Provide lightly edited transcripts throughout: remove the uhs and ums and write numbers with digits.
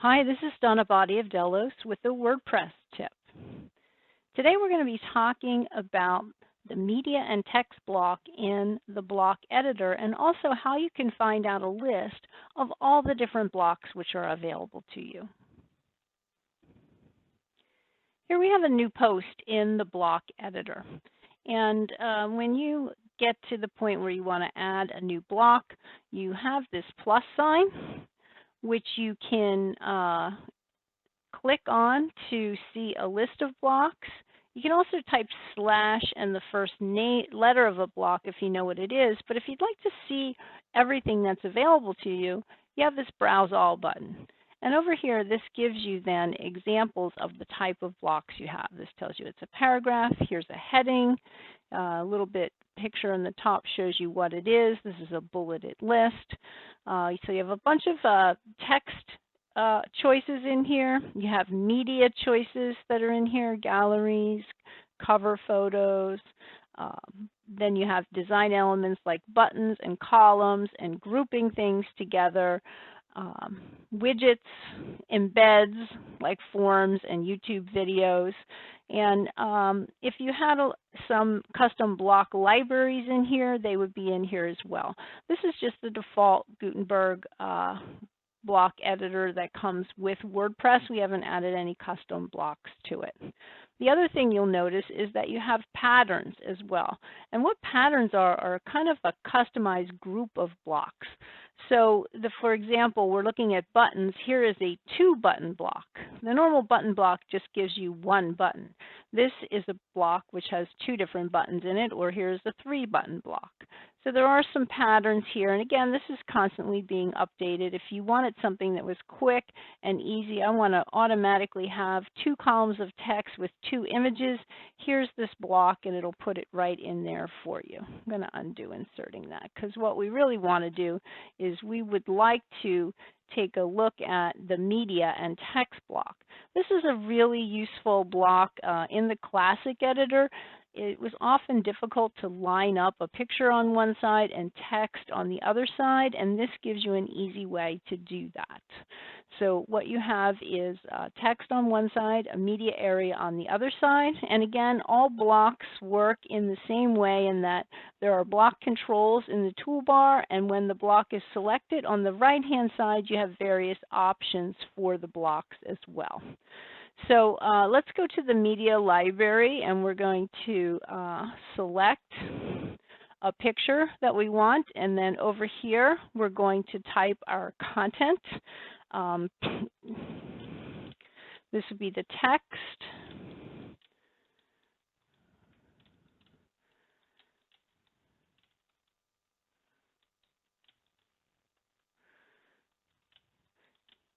Hi, this is Donna Body of Delos with the WordPress tip. Today we're going to be talking about the media and text block in the block editor and also how you can find out a list of all the different blocks which are available to you. Here we have a new post in the block editor. And when you get to the point where you want to add a new block, you have this plus sign, which you can click on to see a list of blocks. You can also type slash and the first letter of a block if you know what it is, but if you'd like to see everything that's available to you, you have this Browse All button. And over here, this gives you then examples of the type of blocks you have. This tells you it's a paragraph, here's a heading, a little bit picture in the top shows you what it is. This is a bulleted list. So you have a bunch of text choices in here. You have media choices that are in here, galleries, cover photos. Then you have design elements like buttons and columns and grouping things together. Widgets, embeds like forms and YouTube videos. And if you had some custom block libraries in here, they would be in here as well. This is just the default Gutenberg block editor that comes with WordPress. We haven't added any custom blocks to it. The other thing you'll notice is that you have patterns as well. And what patterns are kind of a customized group of blocks. So for example, we're looking at buttons. Here is a 2-button block. The normal button block just gives you 1 button. This is a block which has 2 different buttons in it, or here's the 3-button block. So there are some patterns here, and again, this is constantly being updated. If you wanted something that was quick and easy, I want to automatically have 2 columns of text with 2 images. Here's this block, and it'll put it right in there for you. I'm going to undo inserting that, because what we really want to do is we would like to take a look at the media and text block. This is a really useful block in the classic editor. It was often difficult to line up a picture on one side and text on the other side, and this gives you an easy way to do that. So what you have is text on one side, a media area on the other side, and again, all blocks work in the same way in that there are block controls in the toolbar, and when the block is selected on the right-hand side, you have various options for the blocks as well. So let's go to the media library, and we're going to select a picture that we want, and then over here we're going to type our content. This would be the text.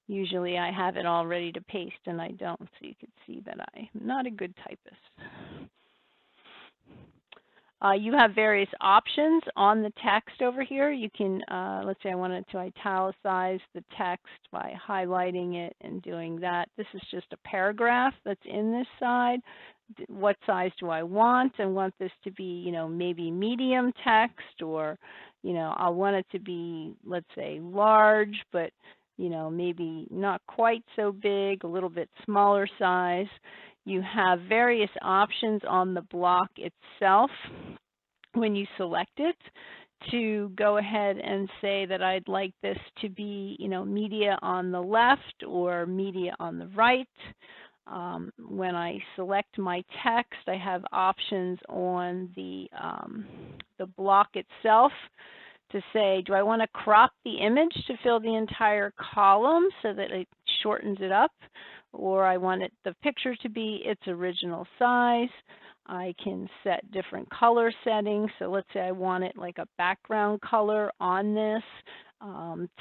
Usually I have it all ready to paste, and I don't, so you can see that I'm not a good typist. You have various options on the text over here. You can, let's say I wanted to italicize the text by highlighting it and doing that. This is just a paragraph that's in this side. What size do I want? I want this to be, maybe medium text, or, I want it to be, let's say, large, but maybe not quite so big, a little bit smaller size. You have various options on the block itself when you select it to go ahead and say that I'd like this to be, media on the left or media on the right. When I select my text, I have options on the block itself to say, do I want to crop the image to fill the entire column so that it shortens it up, or I want the picture to be its original size. I can set different color settings. So let's say I want it like a background color on this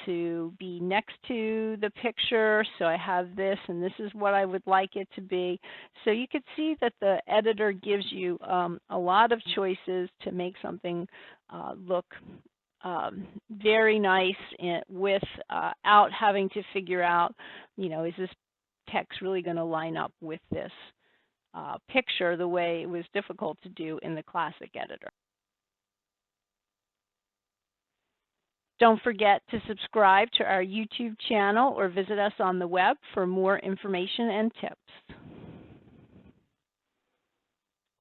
to be next to the picture. So I have this, and this is what I would like it to be. So you can see that the editor gives you a lot of choices to make something look very nice without having to figure out, is this text really going to line up with this picture the way it was difficult to do in the classic editor. Don't forget to subscribe to our YouTube channel or visit us on the web for more information and tips.